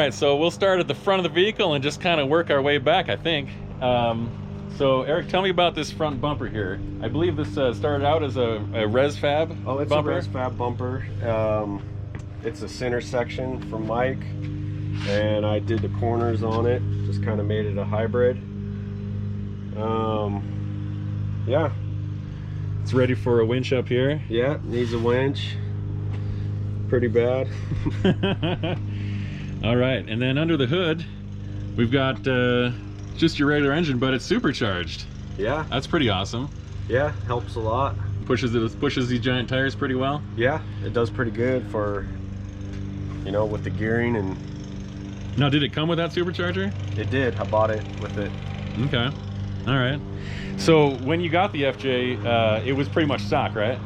right, so we'll start at the front of the vehicle and just kind of work our way back, I think. So Eric, tell me about this front bumper here. I believe this started out as a res fab bumper. Oh, it's a res fab bumper. It's a center section from Mike, and I did the corners on it. Just kind of made it a hybrid. Yeah. It's ready for a winch up here. Yeah, needs a winch. Pretty bad. All right, and then under the hood, we've got just your regular engine, but it's supercharged. Yeah. That's pretty awesome. Yeah, helps a lot. Pushes these giant tires pretty well. Yeah, it does pretty good for, you know, with the gearing. And now, did it come with that supercharger? It did. I bought it with it. Okay. All right. So when you got the FJ, it was pretty much stock, right?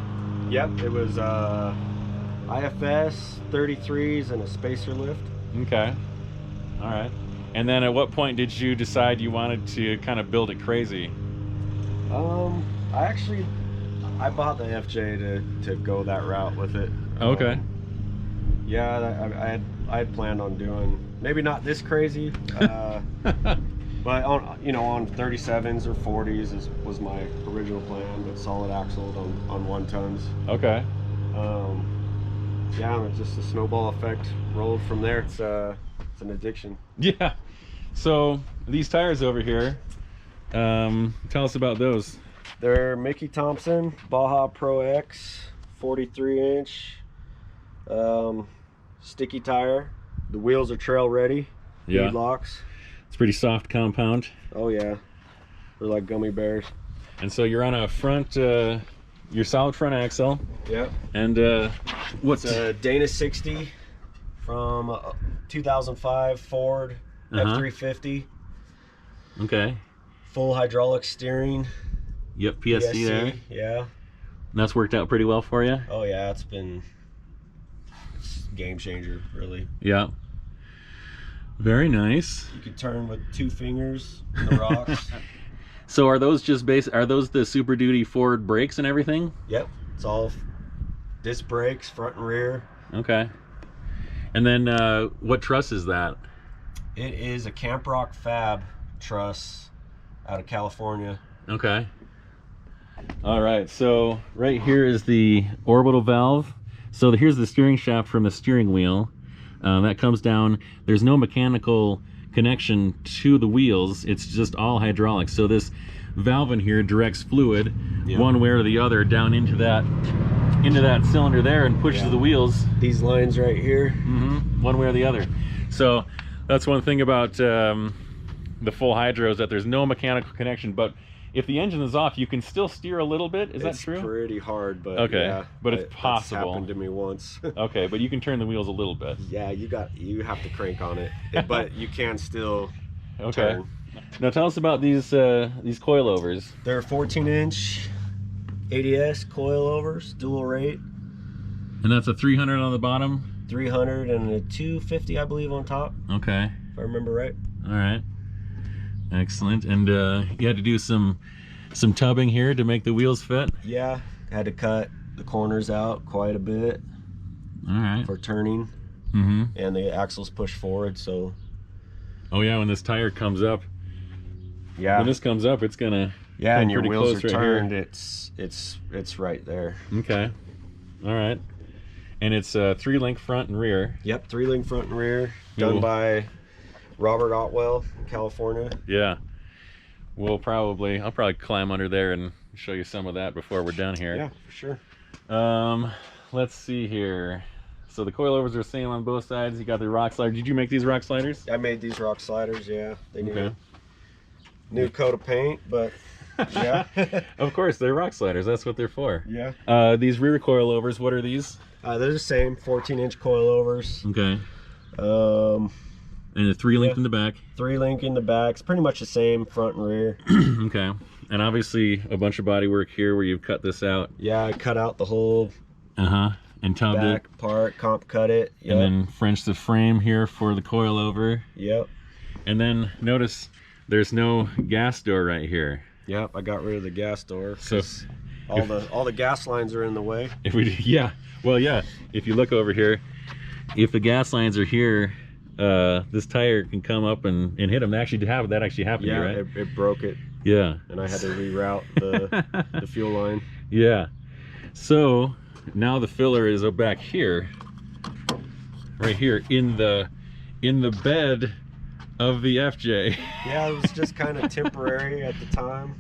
Yep, it was IFS 33s and a spacer lift. Okay. All right. And then at what point did you decide you wanted to kind of build it crazy? I bought the FJ to go that route with it. Okay. Yeah, I had planned on doing maybe not this crazy, but on, you know, on 37s or 40s was my original plan, but solid axled on 1 tons. Okay. Yeah, and it's just a snowball effect rolled from there. It's an addiction. Yeah. So these tires over here, tell us about those. They're Mickey Thompson Baja Pro X 43-inch sticky tire. The wheels are trail ready. Yeah. Lead locks. It's pretty soft compound. Oh yeah, they're like gummy bears. And so you're on a front, your solid front axle. Yep. And what's it's a Dana 60 from 2005 Ford F350. Okay. Full hydraulic steering. Yep, PSC there. Yeah. And that's worked out pretty well for you? Oh yeah, it's game changer, really. Yeah. Very nice. You can turn with 2 fingers in the rocks. So are those just are those the Super Duty Ford brakes and everything? Yep, it's all disc brakes, front and rear. Okay. And then what truss is that? It is a Camp Rock Fab truss out of California. Okay. All right, so right here is the orbital valve. So here's the steering shaft from the steering wheel. That comes down. There's no mechanical connection to the wheels. It's just all hydraulics. So this valve in here directs fluid one way or the other down into that cylinder there and pushes the wheels. These lines right here. One way or the other. So that's one thing about the full hydro is that there's no mechanical connection, but if the engine is off, you can still steer a little bit. Is that true? It's pretty hard, but okay, yeah, but it's possible. It's happened to me once. Okay, but you can turn the wheels a little bit. Yeah, you have to crank on it, but you can still turn. Now tell us about these coilovers. They're 14-inch ADS coilovers, dual rate. And that's a 300 on the bottom? 300 and a 250, I believe, on top. Okay. If I remember right. All right. Excellent. And you had to do some tubbing here to make the wheels fit? Yeah, had to cut the corners out quite a bit. All right. For turning. And the axles push forward, so. Oh yeah, when this tire comes up. Yeah. When this comes up, it's gonna. Yeah, and your wheels are right turned. Here. It's right there. Okay. All right. And it's 3-link front and rear. Yep, 3-link front and rear. Done by Robert Otwell, California. Yeah. I'll probably climb under there and show you some of that before we're done here. Yeah, for sure. Let's see here. So the coilovers are the same on both sides. You got the rock sliders. Did you make these rock sliders? I made these rock sliders, yeah. They need a new coat of paint, but yeah. Of course, they're rock sliders. That's what they're for. Yeah. These rear coilovers, what are these? They're the same, 14-inch coilovers. Okay. And a 3-link in the back. 3-link in the back. It's pretty much the same front and rear. Okay. And obviously a bunch of body work here where you've cut this out. Yeah, I cut out the whole and tubbed back part, comp cut it. Yep. And then Frenched the frame here for the coilover. Yep. And then notice there's no gas door right here. Yep, I got rid of the gas door. So all the gas lines are in the way. If we if you look over here, if the gas lines are here this tire can come up and hit them. That actually happened to you, right? it broke it. Yeah. And I had to reroute the fuel line. Yeah. So now the filler is up back here, right here in the bed of the FJ. Yeah, it was just kind of temporary at the time.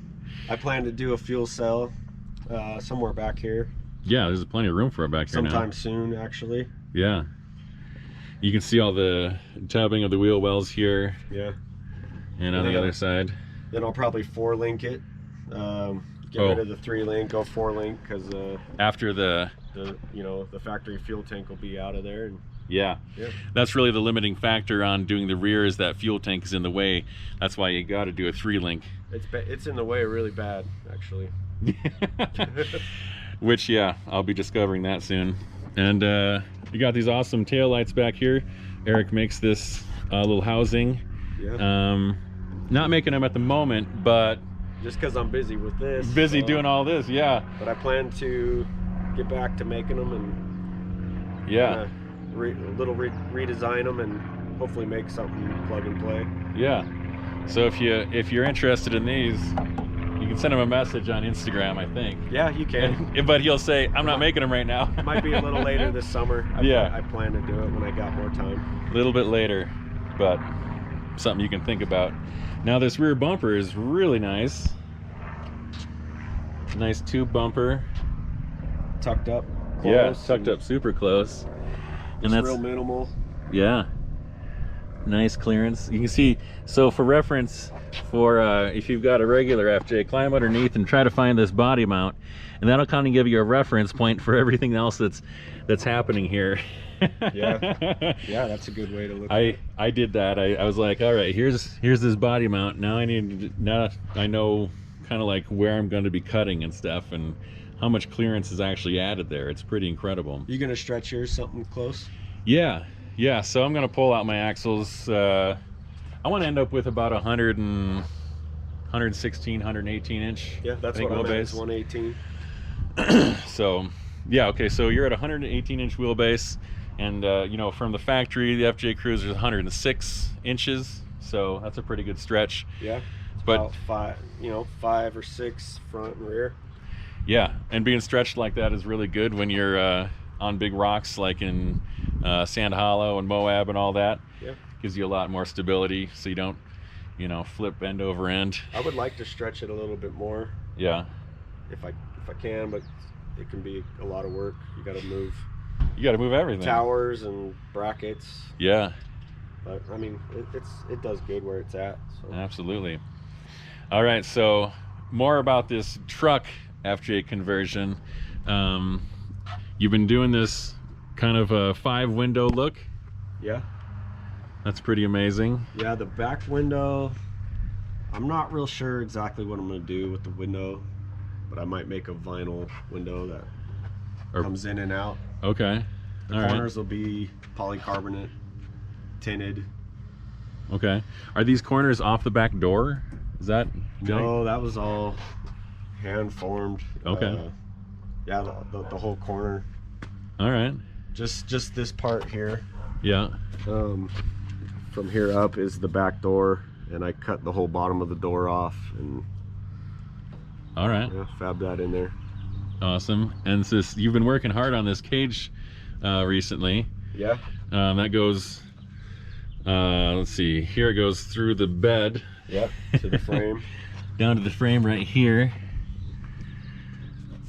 I planned to do a fuel cell somewhere back here. Yeah, there's plenty of room for it back here sometime now. soon, actually. Yeah. You can see all the tubbing of the wheel wells here. Yeah. And on the other side. Then I'll probably 4-link it. Get rid of the 3-link, go 4-link, because after the factory fuel tank will be out of there. And yeah, that's really the limiting factor on doing the rear, is that fuel tank is in the way. That's why you got to do a 3-link. It's in the way really bad, actually. Which, yeah, I'll be discovering that soon. And you got these awesome tail lights back here. Eric makes this little housing. Yeah. Not making them at the moment, but just because I'm busy with this. Doing all this, yeah. But I plan to get back to making them and redesign them and hopefully make something plug and play. Yeah. So if you're interested in these, you can send him a message on Instagram, I think. Yeah, you can. But he'll say, I'm not making them right now. It might be a little later this summer. I plan to do it when I got more time. A little bit later, but something you can think about. Now this rear bumper is really nice. Nice tube bumper. Tucked up. Yeah, tucked up super close. And that's real minimal. Yeah. Nice clearance. You can see, so for reference, for if you've got a regular FJ, climb underneath and try to find this body mount, and that'll kind of give you a reference point for everything else that's happening here. Yeah, that's a good way to look at it. I did that. I was like, all right, here's this body mount. Now I know kind of like where I'm going to be cutting and stuff, and how much clearance is actually added there. It's pretty incredible. You gonna stretch yours something close? Yeah, so I'm gonna pull out my axles. I want to end up with about 116, 118 inch. Yeah, that's what I'm at, is 118. So yeah, okay, so you're at 118 inch wheelbase, and from the factory the FJ Cruiser is 106 inches, so that's a pretty good stretch. Yeah, it's but about 5 or 6 front and rear. Yeah, and being stretched like that is really good when you're on big rocks like in Sand Hollow and Moab and all that. Yeah, gives you a lot more stability, so you don't flip end over end. I would like to stretch it a little bit more. Yeah, if I can, but it can be a lot of work. You got to move everything, towers and brackets. Yeah, but I mean it does good where it's at, so. Absolutely. All right, so more about this truck FJ conversion. You've been doing this kind of a 5-window look. Yeah, that's pretty amazing. Yeah, the back window, I'm not real sure exactly what I'm going to do with the window, but I might make a vinyl window that comes in and out. Okay. The corners will be polycarbonate tinted. Okay. Are these corners off the back door? Is that? No, that was all hand formed. Okay. Yeah, the whole corner. All right. Just this part here. Yeah. From here up is the back door, and I cut the whole bottom of the door off and. All right. Yeah, fab that in there. Awesome. And so you've been working hard on this cage recently. Yeah. That goes. Let's see. Here it goes through the bed. Yep. To the frame. Down to the frame right here.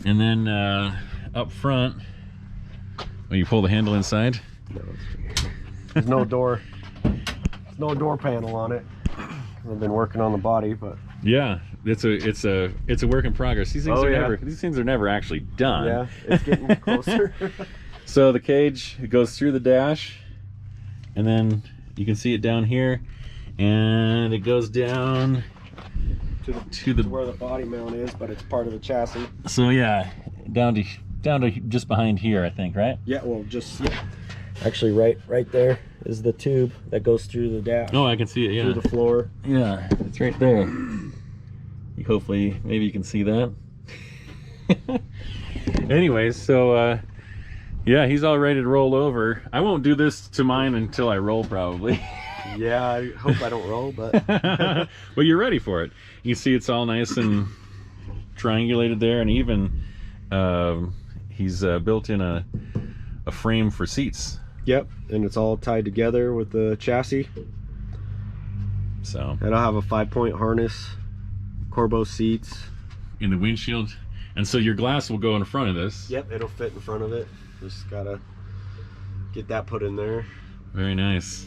And then up front, when you pull the handle inside. No, there's no door. There's no door panel on it. I've been working on the body, but yeah, it's a work in progress. These things are never actually done. Yeah, it's getting closer. So the cage, it goes through the dash, and then you can see it down here, and it goes down to where the body mount is, but it's part of the chassis. So yeah, down to just behind here, I think, right? Yeah, well, actually right there is the tube that goes through the dash. Oh, I can see it. Yeah, through the floor. Yeah, it's right there. Hopefully, maybe you can see that. Anyways, so Yeah, he's all ready to roll over. I won't do this to mine until I roll, probably. Yeah, I hope I don't roll, but But you're ready for it. You see it's all nice and triangulated there, and even he's built in a frame for seats. yep, and it's all tied together with the chassis. So, And I'll have a 5-point harness, Corbo seats. in the windshield. And so your glass will go in front of this. Yep, it'll fit in front of it. Just gotta get that put in there. Very nice.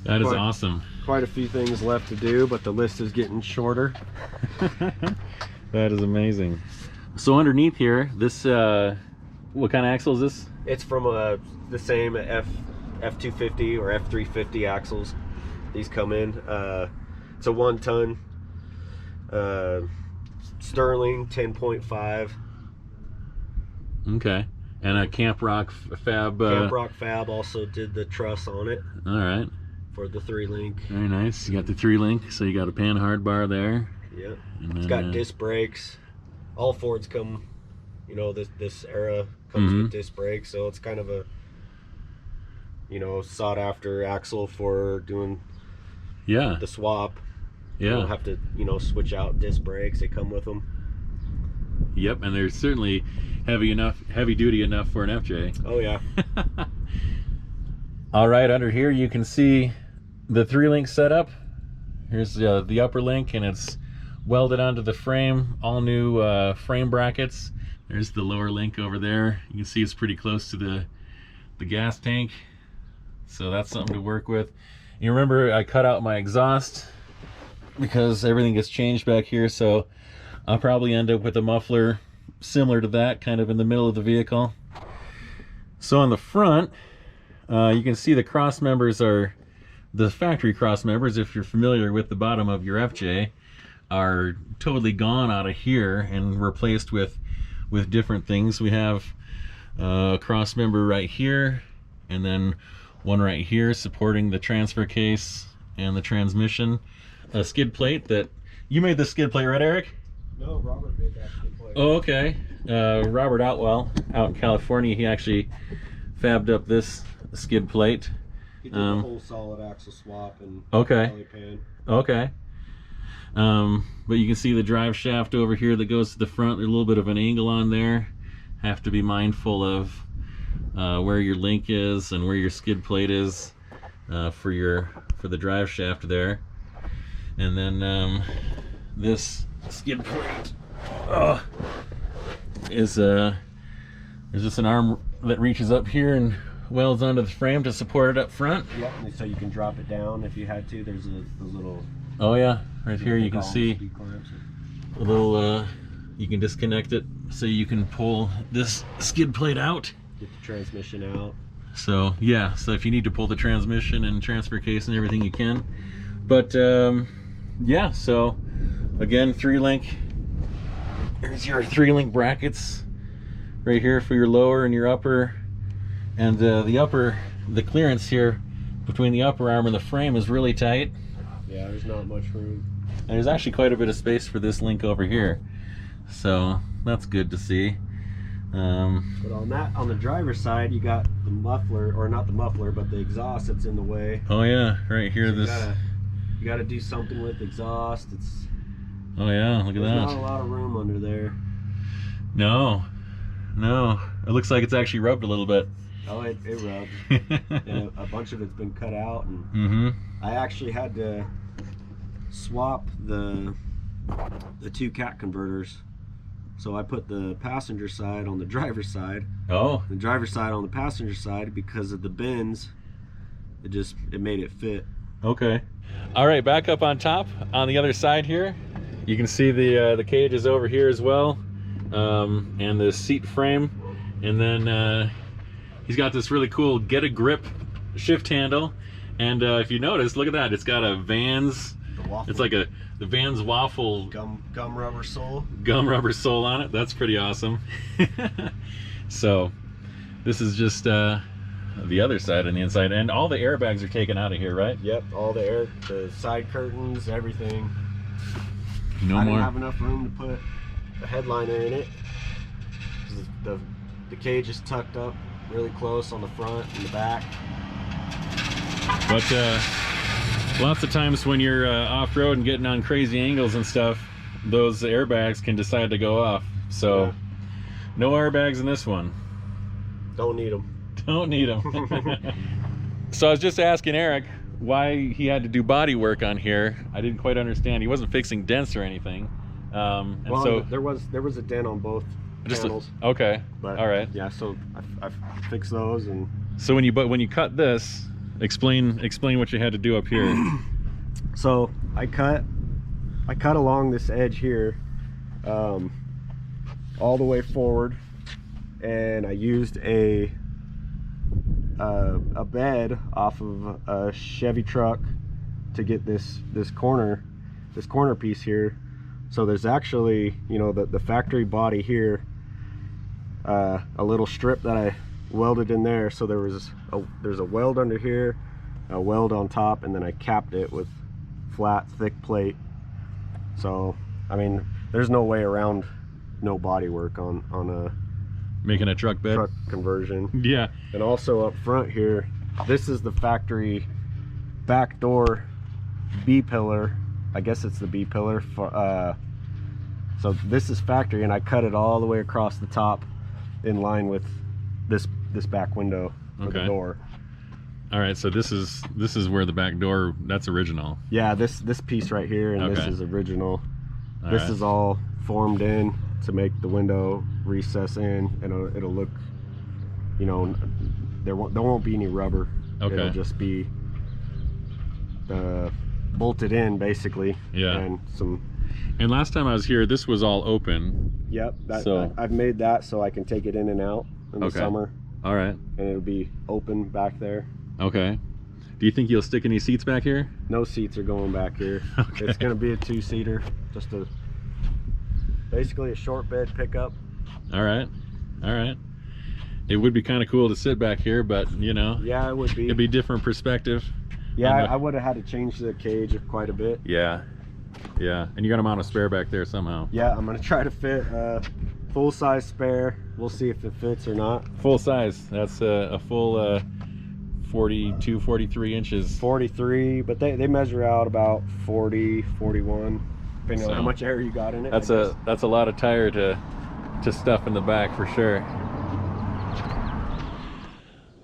That is awesome. Quite a few things left to do, but the list is getting shorter. That is amazing. So underneath here, this what kind of axle is this? It's from the same F250 or F350 axles. These come in. It's a 1-ton Sterling 10.5. Okay. And a Camp Rock Fab. Camp Rock Fab also did the truss on it All right. for the 3-link. Very nice. You got the 3-link, so you got a Panhard bar there. Yep. And It's then, got disc brakes. All Fords come, you know, this era comes with disc brakes, so it's kind of a, you know, sought after axle for doing Yeah. the swap. You don't Yeah. have to, you know, switch out disc brakes. They come with them. Yep. And they're certainly heavy duty enough for an FJ. Oh yeah. All right, under here you can see the 3-link setup. Here's the upper link, and it's welded onto the frame. All new frame brackets. There's the lower link over there. You can see it's pretty close to the gas tank, so that's something to work with. You remember I cut out my exhaust because everything gets changed back here, so I'll probably end up with a muffler similar to that, kind of in the middle of the vehicle. So on the front, you can see the cross members are the factory cross members. If you're familiar with the bottom of your FJ, are totally gone out of here and replaced with different things. We have a cross member right here, and then one right here supporting the transfer case and the transmission. A skid plate that you made, the skid plate, right, Eric? No, Robert made that skid plate. Oh, okay. Robert Outwell out in California, he actually fabbed up this skid plate. He did the whole solid axle swap and Okay. belly pan. Okay. But you can see the drive shaft over here that goes to the front. There's a little bit of an angle on there. Have to be mindful of where your link is and where your skid plate is for the drive shaft there. And then this skid plate is there's just an arm that reaches up here and welds onto the frame to support it up front. Yep, and so you can drop it down if you had to. There's a little. Oh yeah, right here you can see a little. You can disconnect it so you can pull this skid plate out. Get the transmission out. So yeah, so if you need to pull the transmission and transfer case and everything, you can. But yeah, so again, 3-link. Here's your 3-link brackets right here for your lower and your upper. And the clearance here between the upper arm and the frame is really tight. Yeah, there's not much room. And there's actually quite a bit of space for this link over here. So that's good to see. But on the driver's side, you got the muffler, or not the muffler, but the exhaust that's in the way. Oh yeah, right here. So you gotta do something with exhaust. Oh yeah, look at that. There's not a lot of room under there. No. It looks like it's actually rubbed a little bit. Oh, it rubbed. And a bunch of it's been cut out, and I actually had to swap the 2 cat converters. So I put the passenger side on the driver's side. Oh. The driver's side on the passenger side, because of the bends. It made it fit. Okay. All right, back up on top on the other side here. You can see the cage is over here as well, and the seat frame, and then he's got this really cool get a grip shift handle, and if you notice, look at that, it's got a Vans. It's like the Vans waffle gum rubber sole on it. That's pretty awesome. So this is just the other side and the inside, and all the airbags are taken out of here, right? Yep, all the side curtains, everything. No I more. didn't have enough room to put a headliner in it. The the cage is tucked up really close on the front and the back. But lots of times when you're off-road and getting on crazy angles and stuff, those airbags can decide to go off. So Yeah. no airbags in this one. Don't need them. Don't need them. So I was just asking Eric why he had to do body work on here. I didn't quite understand. He wasn't fixing dents or anything. And Well, so there was a dent on both panels. okay. But all right. yeah, so I fixed those. And So when you cut this, explain what you had to do up here. so I cut along this edge here, all the way forward, and I used a bed off of a Chevy truck to get this corner piece here. So there's actually, you know, the factory body here, a little strip that I welded in there. So there's a weld under here, a weld on top, and then I capped it with flat thick plate. So I mean, there's no way around no body work on a Making a truck bed. truck conversion. Yeah. And also up front here, this is the factory back door B pillar. I guess it's the B pillar for so this is factory, and I cut it all the way across the top in line with this back window for the Okay. door. All right. So this is where the back door. That's original. Yeah, this piece right here, and this Okay. is original. All This right. is all formed in to make the window recess in, and it'll look, you know, there won't be any rubber. Okay. It'll just be bolted in basically. Yeah. And some. And last time I was here, this was all open. Yep. So- I've made that so I can take it in and out in the Okay. summer, All right. and it'll be open back there. Okay. Do you think you'll stick any seats back here? No seats are going back here. Okay. It's gonna be a 2-seater, just basically a short bed pickup. All right. All right. It would be kind of cool to sit back here, but you know, Yeah, it would be. it'd be different perspective. Yeah, on the- I would have had to change the cage quite a bit. Yeah. Yeah. And you got to mount a spare back there somehow. Yeah, I'm gonna try to fit a full-size spare. We'll see if it fits or not. Full size. That's a full 42, 43 inches. 43, but they measure out about 40, 41, depending So, on how much air you got in it. That's I guess. that's a lot of tire to stuff in the back for sure.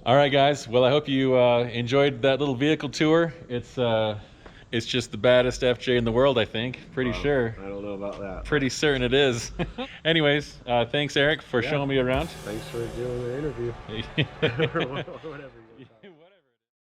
All right, guys. Well, I hope you enjoyed that little vehicle tour. It's just the baddest FJ in the world, I think. Pretty sure. I don't know about that. Pretty certain it is. Anyways, thanks, Eric, for Yeah. showing me around. Thanks for doing the interview. Or whatever.